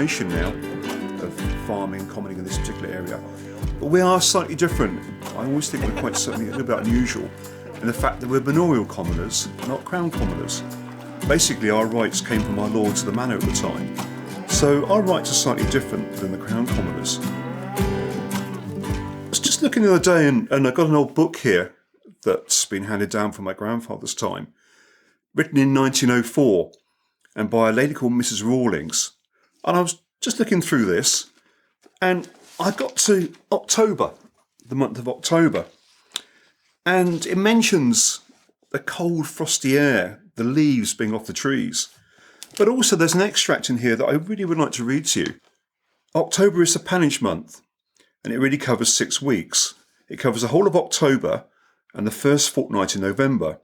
generation now of farming, commenting in this particular area. But we are slightly different. I always think we're quite something a little bit unusual in the fact that we're manorial commoners, not crown commoners. Basically, our rights came from our lords of the manor at the time. So our rights are slightly different than the crown commoners. I was just looking the other day and I got an old book here that's been handed down from my grandfather's time, written in 1904 and by a lady called Mrs. Rawlings. And I was just looking through this and I got to October, the month of October, and it mentions the cold, frosty air, the leaves being off the trees. But also there's an extract in here that I really would like to read to you. October is the pannage month, and it really covers 6 weeks. It covers the whole of October and the first fortnight in November,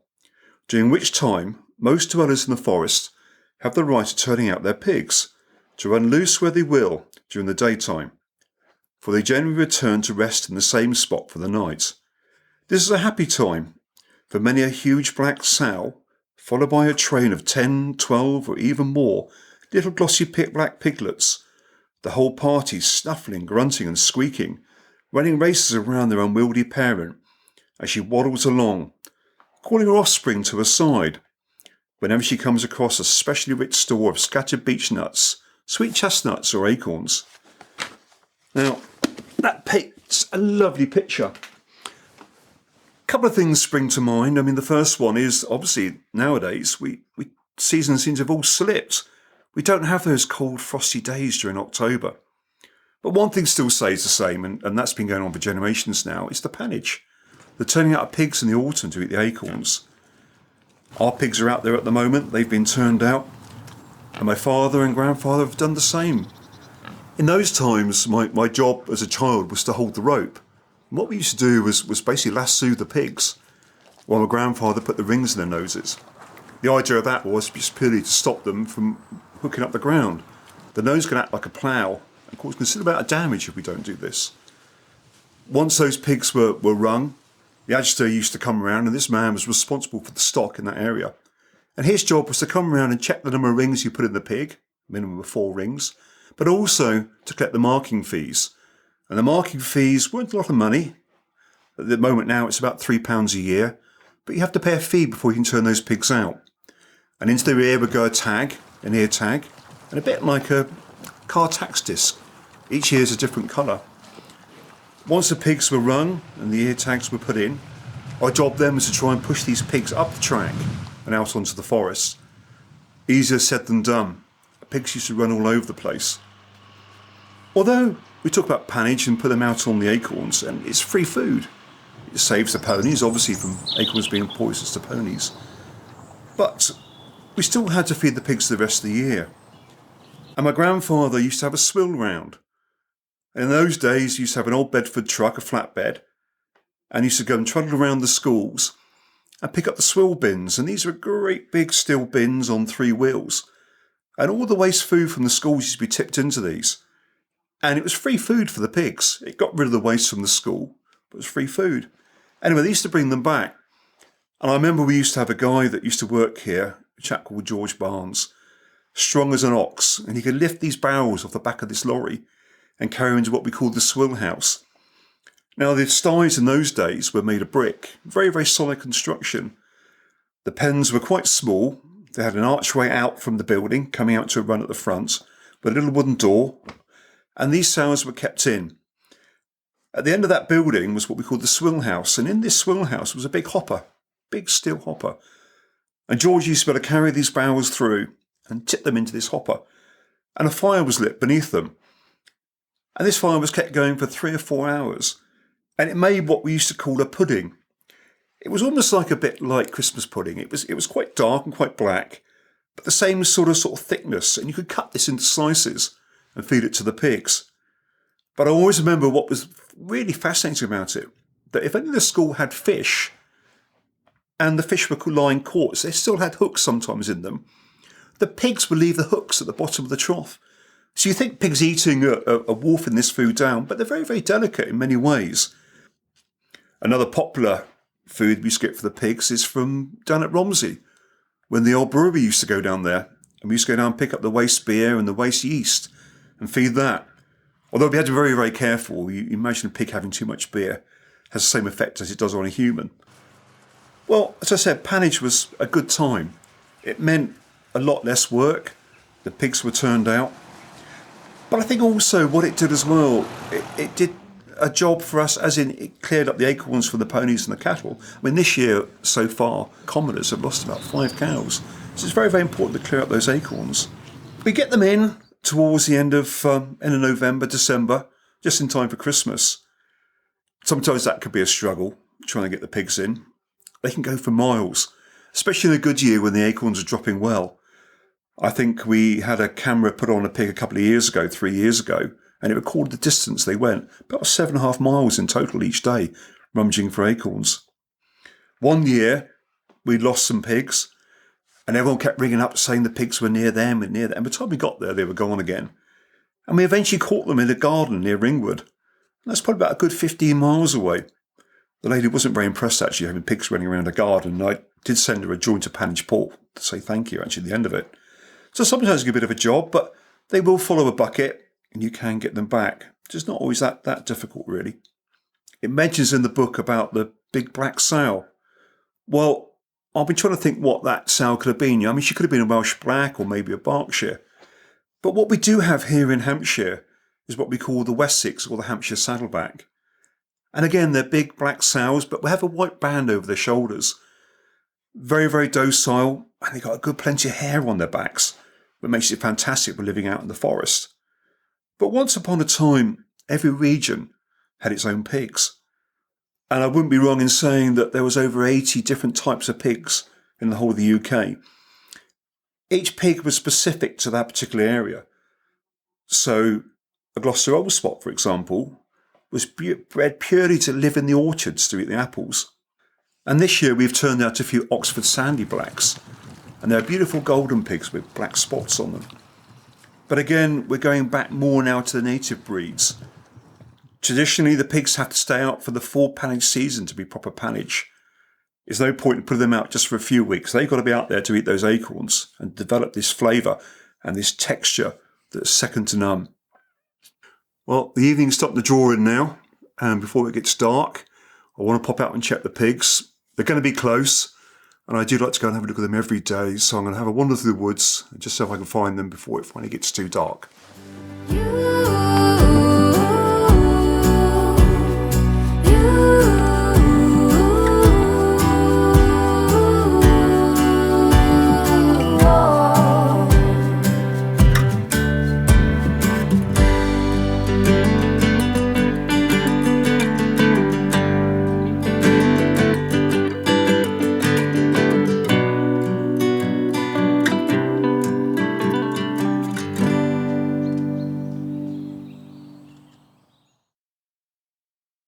during which time most dwellers in the forest have the right of turning out their pigs, to run loose where they will during the daytime, for they generally return to rest in the same spot for the night. This is a happy time, for many a huge black sow, followed by a train of 10, 12 or even more little glossy black piglets, the whole party snuffling, grunting and squeaking, running races around their unwieldy parent as she waddles along, calling her offspring to her side whenever she comes across a specially rich store of scattered beech nuts, sweet chestnuts or acorns. Now, that paints a lovely picture. A couple of things spring to mind. I mean, the first one is, obviously, nowadays, seasons seem to have all slipped. We don't have those cold, frosty days during October. But one thing still stays the same, and that's been going on for generations now, is the pannage. The turning out of pigs in the autumn to eat the acorns. Our pigs are out there at the moment. They've been turned out. And my father and grandfather have done the same. In those times, my job as a child was to hold the rope. And what we used to do was basically lasso the pigs while my grandfather put the rings in their noses. The idea of that was just purely to stop them from hooking up the ground. The nose can act like a plough and cause considerable amount of damage if we don't do this. Once those pigs were rung, the agitator used to come around, and this man was responsible for the stock in that area. And his job was to come around and check the number of rings you put in the pig, minimum of 4 rings, but also to collect the marking fees. And the marking fees weren't a lot of money. At the moment now it's about £3 a year, but you have to pay a fee before you can turn those pigs out. And into their ear would go a tag, an ear tag, and a bit like a car tax disc. Each ear is a different colour. Once the pigs were rung and the ear tags were put in, our job then was to try and push these pigs up the track and out onto the forest. Easier said than done. The pigs used to run all over the place. Although we talk about pannage and put them out on the acorns, and it's free food. It saves the ponies, obviously, from acorns being poisonous to ponies. But we still had to feed the pigs the rest of the year. And my grandfather used to have a swill round. And in those days, he used to have an old Bedford truck, a flatbed, and he used to go and trundle around the schools and pick up the swill bins. And these were great big steel bins on 3 wheels. And all the waste food from the schools used to be tipped into these. And it was free food for the pigs. It got rid of the waste from the school, but it was free food. Anyway, they used to bring them back. And I remember we used to have a guy that used to work here, a chap called George Barnes, strong as an ox, and he could lift these barrels off the back of this lorry and carry them into what we called the swill house. Now, the styes in those days were made of brick, very, very solid construction. The pens were quite small. They had an archway out from the building, coming out to a run at the front, with a little wooden door, and these sows were kept in. At the end of that building was what we called the swill house, and in this swill house was a big hopper, big steel hopper. And George used to be able to carry these barrels through and tip them into this hopper, and a fire was lit beneath them. And this fire was kept going for 3 or 4 hours, and it made what we used to call a pudding. It was almost like a bit like Christmas pudding. It was quite dark and quite black, but the same sort of thickness, and you could cut this into slices and feed it to the pigs. But I always remember what was really fascinating about it, that if any of the school had fish, and the fish were lying caught, so they still had hooks sometimes in them, the pigs would leave the hooks at the bottom of the trough. So you think pigs eating a wolfing this food down, but they're very, very delicate in many ways. Another popular food we used to get for the pigs is from down at Romsey, when the old brewery used to go down there, and we used to go down and pick up the waste beer and the waste yeast and feed that. Although we had to be very, very careful. You imagine a pig having too much beer has the same effect as it does on a human. Well, as I said, pannage was a good time. It meant a lot less work. The pigs were turned out. But I think also what it did as well, it did a job for us, as in it cleared up the acorns for the ponies and the cattle. I mean, this year so far, commoners have lost about 5 cows. So it's very, very important to clear up those acorns. We get them in towards the end of November, December, just in time for Christmas. Sometimes that could be a struggle, trying to get the pigs in. They can go for miles, especially in a good year when the acorns are dropping well. I think we had a camera put on a pig a couple of years ago, 3 years ago, and it recorded the distance they went, about 7.5 miles in total each day, rummaging for acorns. One year, we lost some pigs, and everyone kept ringing up saying the pigs were near them and near them. And by the time we got there, they were gone again. And we eventually caught them in a garden near Ringwood. And that's probably about a good 15 miles away. The lady wasn't very impressed, actually, having pigs running around a garden. And I did send her a joint of pannage pork to say thank you, actually, at the end of it. So sometimes it's a bit of a job, but they will follow a bucket and you can get them back. It's just not always that difficult, really. It mentions in the book about the big black sow. Well, I've been trying to think what that sow could have been. I mean, she could have been a Welsh black or maybe a Berkshire. But what we do have here in Hampshire is what we call the Wessex or the Hampshire saddleback. And again, they're big black sows, but we have a white band over their shoulders. Very, very docile, and they've got a good plenty of hair on their backs, which makes it fantastic for living out in the forest. But once upon a time, every region had its own pigs. And I wouldn't be wrong in saying that there was over 80 different types of pigs in the whole of the UK. Each pig was specific to that particular area. So a Gloucester Old Spot, for example, was bred purely to live in the orchards to eat the apples. And this year we've turned out a few Oxford Sandy Blacks, and they're beautiful golden pigs with black spots on them. But again, we're going back more now to the native breeds. Traditionally, the pigs have to stay out for the full pannage season to be proper pannage. There's no point in putting them out just for a few weeks. They've got to be out there to eat those acorns and develop this flavour and this texture that's second to none. Well, the evening's starting to draw in now, and before it gets dark, I want to pop out and check the pigs. They're going to be close, and I do like to go and have a look at them every day, so I'm going to have a wander through the woods and just see if I can find them before it finally gets too dark.